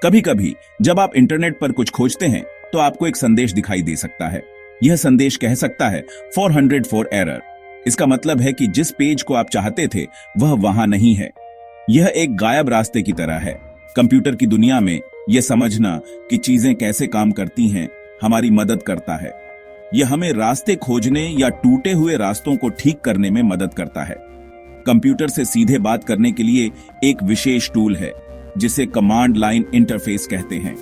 कभी कभी जब आप इंटरनेट पर कुछ खोजते हैं तो आपको एक संदेश दिखाई दे सकता है। यह संदेश कह सकता है 400 फॉर एरर। इसका मतलब है कि जिस पेज को आप चाहते थे वह वहां नहीं है। यह एक गायब रास्ते की तरह है। कंप्यूटर की दुनिया में यह समझना कि चीजें कैसे काम करती हैं हमारी मदद करता है। यह हमें रास्ते खोजने या टूटे हुए रास्तों को ठीक करने में मदद करता है। कंप्यूटर से सीधे बात करने के लिए एक विशेष टूल है जिसे कमांड लाइन इंटरफेस कहते हैं।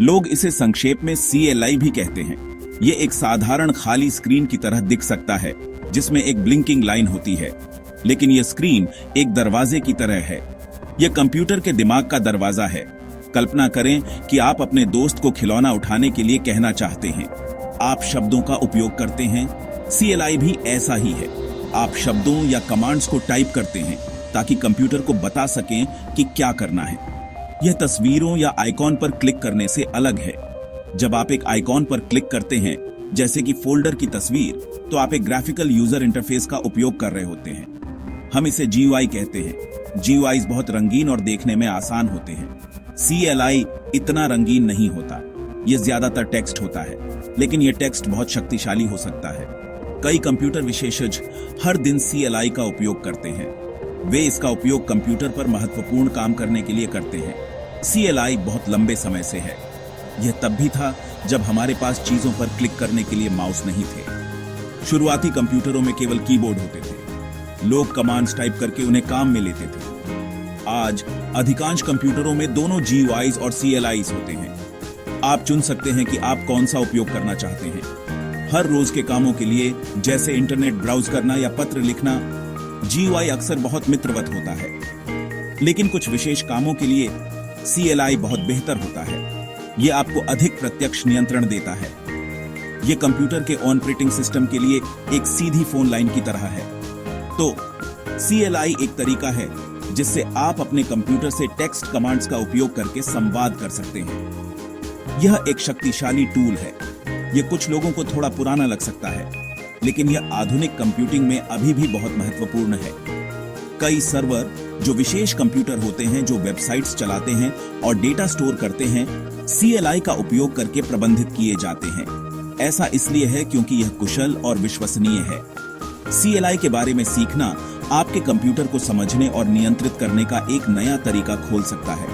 लोग इसे संक्षेप में CLI भी कहते हैं। यह एक साधारण खाली स्क्रीन की तरह दिख सकता है जिसमें एक ब्लिंकिंग लाइन होती है, लेकिन यह स्क्रीन एक दरवाजे की तरह है। यह कंप्यूटर के दिमाग का दरवाजा है। कल्पना करें कि आप अपने दोस्त को खिलौना उठाने के लिए कहना चाहते हैं। आप शब्दों का उपयोग करते हैं। CLI भी ऐसा ही है। आप शब्दों या कमांड्स को टाइप करते हैं ताकि कंप्यूटर को बता सकें कि क्या करना है। यह तस्वीरों या आइकॉन पर क्लिक करने से अलग है। जब आप एक आइकॉन पर क्लिक करते हैं, जैसे कि फोल्डर की तस्वीर, तो आप एक ग्राफिकल यूजर इंटरफेस का उपयोग कर रहे होते हैं। हम इसे GUI कहते हैं। GUIs बहुत रंगीन और देखने में आसान होते हैं। CLI इतना रंगीन नहीं होता। यह ज्यादातर टेक्स्ट होता है, लेकिन यह टेक्स्ट बहुत शक्तिशाली हो सकता है। कई कंप्यूटर विशेषज्ञ हर दिन CLI का उपयोग करते हैं। वे इसका उपयोग कंप्यूटर पर महत्वपूर्ण काम करने के लिए करते हैं। CLI बहुत लंबे समय से है। यह तब भी था जब हमारे पास चीजों पर क्लिक करने के लिए माउस नहीं थे। शुरुआती कंप्यूटरों में केवल कीबोर्ड होते थे। लोग कमांड्स टाइप करके उन्हें काम में लेते थे। आज अधिकांश कंप्यूटरों में दोनों GUIs और CLIs होते हैं। आप चुन सकते हैं कि आप कौन सा उपयोग करना चाहते हैं। हर रोज के कामों के लिए, जैसे इंटरनेट ब्राउज करना या पत्र लिखना, GUI अक्सर बहुत मित्रवत होता है, लेकिन कुछ विशेष कामों के लिए CLI बहुत बेहतर होता है। यह आपको अधिक प्रत्यक्ष नियंत्रण देता है। यह कंप्यूटर के ऑपरेटिंग सिस्टम के लिए एक सीधी फोन लाइन की तरह है। तो CLI एक तरीका है जिससे आप अपने कंप्यूटर से टेक्स्ट कमांड्स का उपयोग करके संवाद कर सकते हैं। यह एक शक्तिशाली टूल है। यह कुछ लोगों को थोड़ा पुराना लग सकता है, लेकिन यह आधुनिक कंप्यूटिंग में अभी भी बहुत महत्वपूर्ण है। कई सर्वर जो विशेष कंप्यूटर होते हैं जो वेबसाइट्स चलाते हैं और डेटा स्टोर करते हैं, CLI का उपयोग करके प्रबंधित किए जाते हैं। ऐसा इसलिए है क्योंकि यह कुशल और विश्वसनीय है। CLI के बारे में सीखना आपके कंप्यूटर को समझने और नियंत्रित करने का एक नया तरीका खोल सकता है,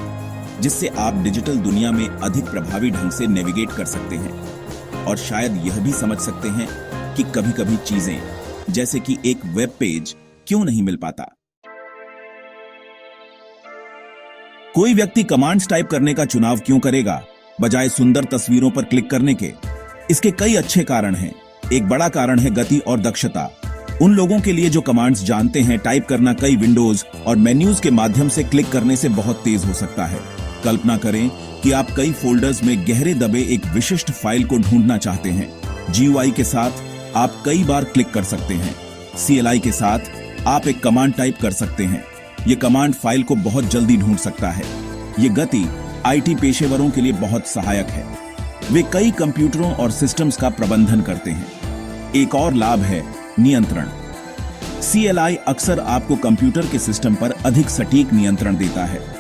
जिससे आप डिजिटल दुनिया में अधिक प्रभावी ढंग से नेविगेट कर सकते हैं। और शायद यह भी समझ सकते हैं कि कभी-कभी चीजें, जैसे कि एक वेब पेज, क्यों नहीं मिल पाता। कोई व्यक्ति कमांड्स टाइप करने का चुनाव क्यों करेगा बजाय सुंदर तस्वीरों पर क्लिक करने के? इसके कई अच्छे कारण हैं। एक बड़ा कारण है गति और दक्षता। उन लोगों के लिए जो कमांड्स जानते हैं, टाइप करना कई विंडोज और मेन्यूज के माध्यम से क्लिक करने से बहुत तेज हो सकता है। कल्पना करें कि आप कई फोल्डर्स में गहरे दबे एक विशिष्ट फाइल को ढूंढना चाहते हैं। GUI के साथ आप कई बार क्लिक कर सकते हैं। CLI के साथ आप एक कमांड टाइप कर सकते हैं। यह कमांड फाइल को बहुत जल्दी ढूंढ सकता है। यह गति IT पेशेवरों के लिए बहुत सहायक है। वे कई कंप्यूटरों और सिस्टम्स का प्रबंधन करते हैं। एक और लाभ है नियंत्रण। CLI अक्सर आपको कंप्यूटर के सिस्टम पर अधिक सटीक नियंत्रण देता है।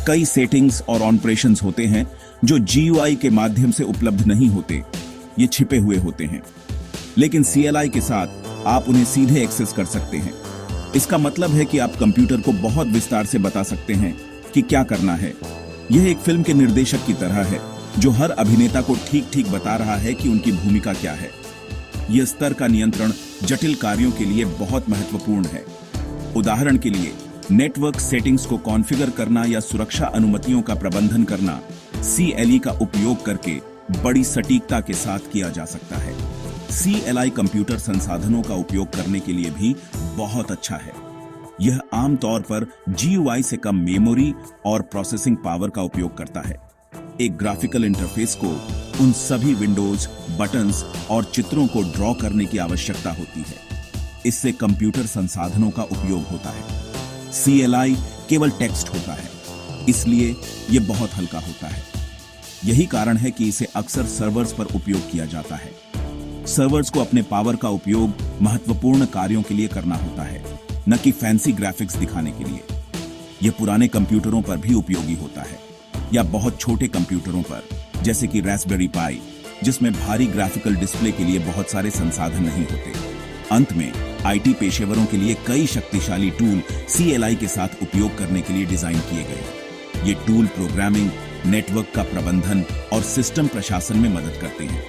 कई सेटिंग्स और ऑपरेशंस होते हैं जो GUI के माध्यम से उपलब्ध नहीं होते। ये छिपे हुए होते हैं, लेकिन CLI के साथ आप उन्हें सीधे एक्सेस कर सकते हैं। इसका मतलब है कि आप कंप्यूटर को बहुत विस्तार से बता सकते हैं कि क्या करना है। यह एक फिल्म के निर्देशक की तरह है जो हर अभिनेता को ठीक-ठीक बता रहा है कि उनकी भूमिका क्या है। यह स्तर का नियंत्रण जटिल कार्यों के लिए बहुत महत्वपूर्ण है। उदाहरण के लिए, नेटवर्क सेटिंग्स को कॉन्फ़िगर करना या सुरक्षा अनुमतियों का प्रबंधन करना CLI का उपयोग करके बड़ी सटीकता के साथ किया जा सकता है। CLI कंप्यूटर संसाधनों का उपयोग करने के लिए भी बहुत अच्छा है। यह आमतौर पर GUI से कम मेमोरी और प्रोसेसिंग पावर का उपयोग करता है। एक ग्राफिकल इंटरफेस को उन सभी विंडोज, बटन्स और चित्रों को ड्रॉ करने की आवश्यकता होती है। इससे कंप्यूटर संसाधनों का उपयोग होता है। CLI केवल टेक्स्ट होता है, इसलिए यह बहुत हल्का होता है। यही कारण है कि इसे अक्सर सर्वर्स पर उपयोग किया जाता है। सर्वर्स को अपने पावर का उपयोग महत्वपूर्ण कार्यों के लिए करना होता है, न कि फैंसी ग्राफिक्स दिखाने के लिए। यह पुराने कंप्यूटरों पर भी उपयोगी होता है। या बहुत छोटे कंप्यूटरों पर, जैसे कि रास्पबेरी पाई, जिसमें भारी ग्राफिकल डिस्प्ले के लिए बहुत सारे संसाधन नहीं होते। अंत में आईटी पेशेवरों के लिए कई शक्तिशाली टूल CLI के साथ उपयोग करने के लिए डिजाइन किए गए। ये टूल प्रोग्रामिंग, नेटवर्क का प्रबंधन और सिस्टम प्रशासन में मदद करते हैं।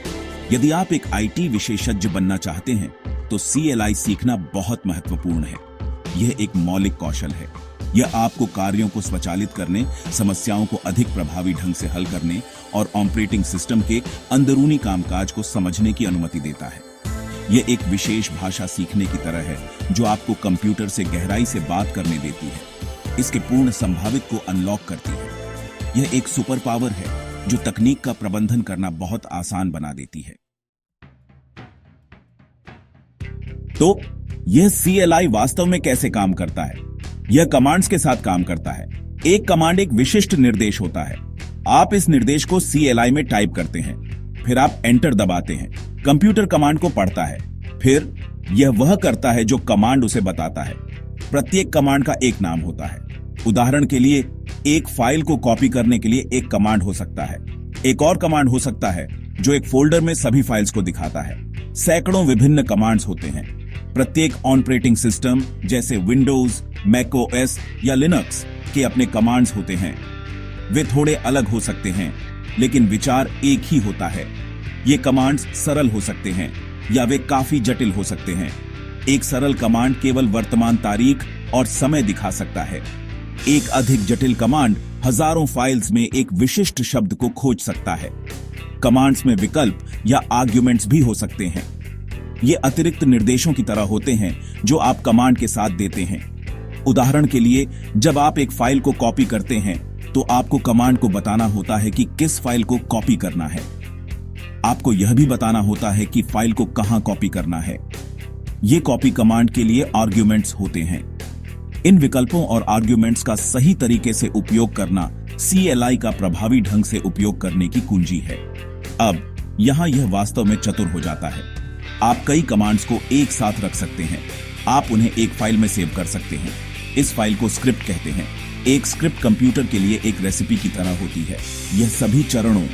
यदि आप एक आईटी विशेषज्ञ बनना चाहते हैं तो CLI सीखना बहुत महत्वपूर्ण है। यह एक मौलिक कौशल है। यह आपको कार्यों को स्वचालित करने, समस्याओं को अधिक प्रभावी ढंग से हल करने और ऑपरेटिंग सिस्टम के अंदरूनी कामकाज को समझने की अनुमति देता है। यह एक विशेष भाषा सीखने की तरह है जो आपको कंप्यूटर से गहराई से बात करने देती है, इसके पूर्ण संभावित को अनलॉक करती है। यह एक सुपर पावर है जो तकनीक का प्रबंधन करना बहुत आसान बना देती है। तो यह CLI वास्तव में कैसे काम करता है? यह कमांड्स के साथ काम करता है। एक कमांड एक विशिष्ट निर्देश होता है। आप इस निर्देश को CLI में टाइप करते हैं, फिर आप एंटर दबाते हैं। कंप्यूटर कमांड को पढ़ता है, फिर यह वह करता है जो कमांड उसे बताता है। प्रत्येक कमांड का एक नाम होता है। उदाहरण के लिए, एक फाइल को कॉपी करने के लिए एक कमांड हो सकता है। एक और कमांड हो सकता है जो एक फोल्डर में सभी फाइल्स को दिखाता है। सैकड़ों विभिन्न कमांड्स होते हैं। प्रत्येक ऑपरेटिंग सिस्टम जैसे विंडोज, मैकओएस या लिनक्स के अपने कमांड्स होते हैं। वे थोड़े अलग हो सकते हैं, लेकिन विचार एक ही होता है। ये कमांड्स सरल हो सकते हैं या वे काफी जटिल हो सकते हैं। एक सरल कमांड केवल वर्तमान तारीख और समय दिखा सकता है। एक अधिक जटिल कमांड हजारों फाइल्स में एक विशिष्ट शब्द को खोज सकता है। कमांड्स में विकल्प या आर्ग्यूमेंट्स भी हो सकते हैं। ये अतिरिक्त निर्देशों की तरह होते हैं जो आप कमांड के साथ देते हैं। उदाहरण के लिए, जब आप एक फाइल को कॉपी करते हैं तो आपको कमांड को बताना होता है कि किस फाइल को कॉपी करना है। आपको यह भी बताना होता है कि फाइल को कहां कॉपी करना है। ये कॉपी कमांड के लिए आर्ग्यूमेंट्स होते हैं। इन विकल्पों और आर्ग्यूमेंट्स का सही तरीके से उपयोग करना CLI का प्रभावी ढंग से उपयोग करने की कुंजी है। अब यहां यह वास्तव में चतुर हो जाता है। आप कई कमांड्स को एक साथ रख सकते हैं। आप उन्हें एक फाइल में सेव कर सकते हैं। इस फाइल को स्क्रिप्ट कहते हैं। एक स्क्रिप्ट कंप्यूटर के लिए एक रेसिपी की तरह होती है। यह सभी चरणों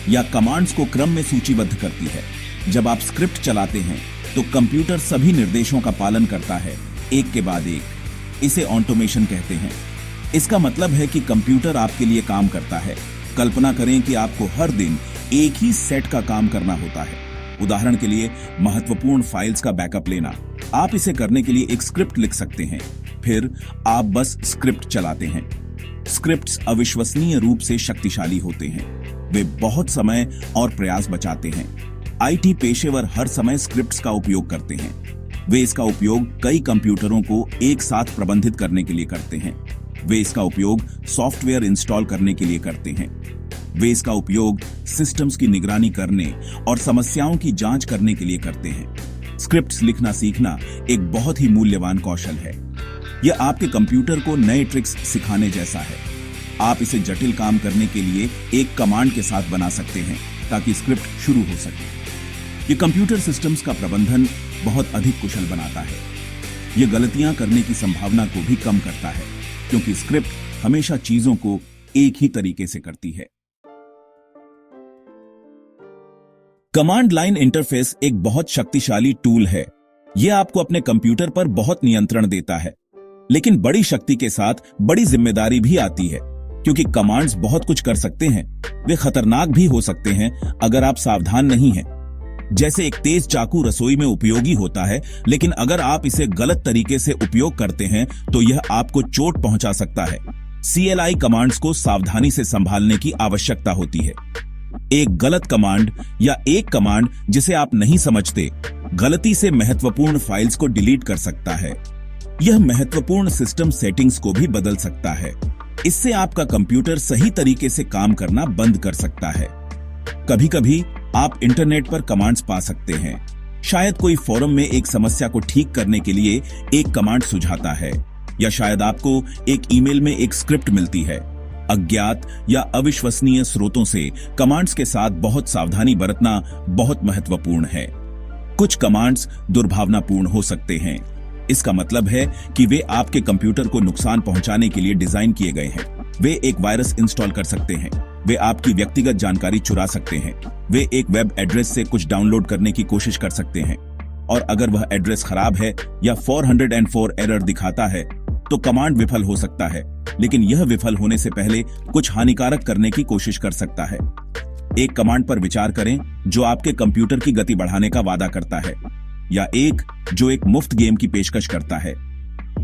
या कमांड्स को क्रम में सूचीबद्ध करती है। जब आप स्क्रिप्ट चलाते हैं तो कंप्यूटर सभी निर्देशों का पालन करता है, एक के बाद एक। इसे ऑटोमेशन कहते हैं। इसका मतलब है कि कंप्यूटर आपके लिए काम करता है। कल्पना करें कि आपको हर दिन एक ही सेट का काम करना होता है। उदाहरण के लिए, महत्वपूर्ण फाइल्स का बैकअप लेना। आप इसे करने के लिए एक स्क्रिप्ट लिख सकते हैं, फिर आप बस स्क्रिप्ट चलाते हैं। स्क्रिप्ट्स अविश्वसनीय रूप से शक्तिशाली होते हैं। वे बहुत समय और प्रयास बचाते हैं। आईटी पेशेवर हर समय स्क्रिप्ट्स का उपयोग करते हैं। वे इसका उपयोग कई कंप्यूटरों को एक साथ प्रबंधित करने के लिए करते हैं। वे इसका उपयोग सॉफ्टवेयर इंस्टॉल करने के लिए करते हैं। वे इसका उपयोग सिस्टम्स की निगरानी करने और समस्याओं की जांच करने के लिए करते हैं। स्क्रिप्ट्स लिखना सीखना एक बहुत ही मूल्यवान कौशल है। यह आपके कंप्यूटर को नए ट्रिक्स सिखाने जैसा है। आप इसे जटिल काम करने के लिए एक कमांड के साथ बना सकते हैं ताकि स्क्रिप्ट शुरू हो सके। यह कंप्यूटर सिस्टम्स का प्रबंधन बहुत अधिक कुशल बनाता है। यह गलतियां करने की संभावना को भी कम करता है, क्योंकि स्क्रिप्ट हमेशा चीजों को एक ही तरीके से करती है। कमांड लाइन इंटरफेस एक बहुत शक्तिशाली टूल है। यह आपको अपने कंप्यूटर पर बहुत नियंत्रण देता है, लेकिन बड़ी शक्ति के साथ बड़ी जिम्मेदारी भी आती है, क्योंकि कमांड्स बहुत कुछ कर सकते हैं। वे खतरनाक भी हो सकते हैं अगर आप सावधान नहीं हैं। जैसे एक तेज चाकू रसोई में उपयोगी होता है, लेकिन अगर आप इसे गलत तरीके से उपयोग करते हैं तो यह आपको चोट पहुंचा सकता है। CLI कमांड्स को सावधानी से संभालने की आवश्यकता होती है। एक गलत कमांड या एक कमांड जिसे आप नहीं समझते, गलती से महत्वपूर्ण फाइल्स को डिलीट कर सकता है। यह महत्वपूर्ण सिस्टम सेटिंग्स को भी बदल सकता है। इससे आपका कंप्यूटर सही तरीके से काम करना बंद कर सकता है। कभी-कभी आप इंटरनेट पर कमांड्स पा सकते हैं। शायद कोई फोरम में एक समस्या को ठीक करने के लिए एक कमांड सुझाता है, या शायद आपको एक ईमेल में एक स्क्रिप्ट मिलती है। अज्ञात या अविश्वसनीय स्रोतों से कमांड्स के साथ बहुत सावधानी बरतना बहुत महत्वपूर्ण है। कुछ कमांड्स दुर्भावनापूर्ण हो सकते हैं। इसका मतलब है कि वे आपके कंप्यूटर को नुकसान पहुंचाने के लिए डिजाइन किए गए हैं। वे एक वायरस इंस्टॉल कर सकते हैं, वे आपकी व्यक्तिगत जानकारी चुरा सकते हैं, वे एक वेब एड्रेस से कुछ डाउनलोड करने की कोशिश कर सकते हैं, और अगर वह एड्रेस खराब है या 404 एरर दिखाता है तो कमांड विफल हो सकता है, लेकिन यह विफल होने से पहले कुछ हानिकारक करने की कोशिश कर सकता है। एक कमांड पर विचार करें जो आपके कंप्यूटर की गति बढ़ाने का वादा करता है, या एक जो एक मुफ्त गेम की पेशकश करता है।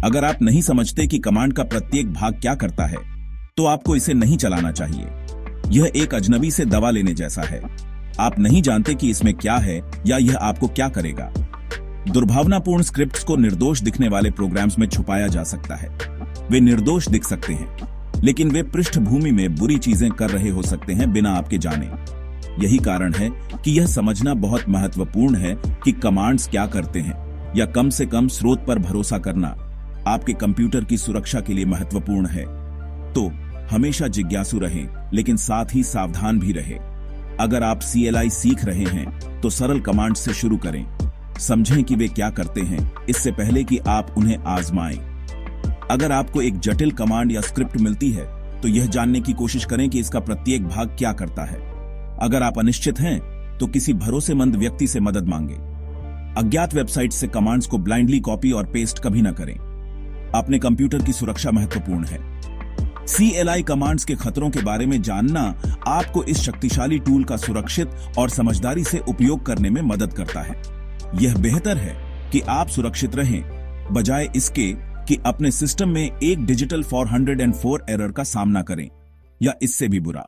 अगर आप नहीं समझते कि कमांड का प्रत्येक भाग क्या करता है, तो आपको इसे नहीं चलाना चाहिए। यह एक अजनबी से दवा लेने जैसा है। आप नहीं जानते कि इसमें क्या है या यह आपको क्या करेगा। दुर्भावनापूर्ण स्क्रिप्ट्स को निर्दोष दिखने वाले प्रोग्राम्स में छुपाया जा सकता है। वे निर्दोष दिख सकते हैं, लेकिन वे पृष्ठभूमि में बुरी चीजें कर रहे हो सकते हैं बिना आपके जाने। यही कारण है कि यह समझना बहुत महत्वपूर्ण है कि कमांड्स क्या करते हैं, या कम से कम स्रोत पर भरोसा करना आपके कंप्यूटर की सुरक्षा के लिए महत्वपूर्ण है। तो हमेशा जिज्ञासु रहें, लेकिन साथ ही सावधान भी रहें। अगर आप CLI सीख रहे हैं तो सरल कमांड से शुरू करें। समझें कि वे क्या करते हैं इससे पहले कि आप उन्हें आजमाएं। अगर आपको एक जटिल कमांड या स्क्रिप्ट मिलती है तो यह जानने की कोशिश करें कि इसका प्रत्येक भाग क्या करता है। अगर आप अनिश्चित हैं तो किसी भरोसेमंद व्यक्ति से मदद मांगें। अज्ञात वेबसाइट से कमांड्स को ब्लाइंडली कॉपी और पेस्ट कभी न करें। अपने कंप्यूटर की सुरक्षा महत्वपूर्ण है। CLI कमांड्स के खतरों के बारे में जानना आपको इस शक्तिशाली टूल का सुरक्षित और समझदारी से उपयोग करने में मदद करता है। यह बेहतर है कि आप सुरक्षित रहें, बजाय इसके कि अपने सिस्टम में एक डिजिटल 404 एरर का सामना करें, या इससे भी बुरा।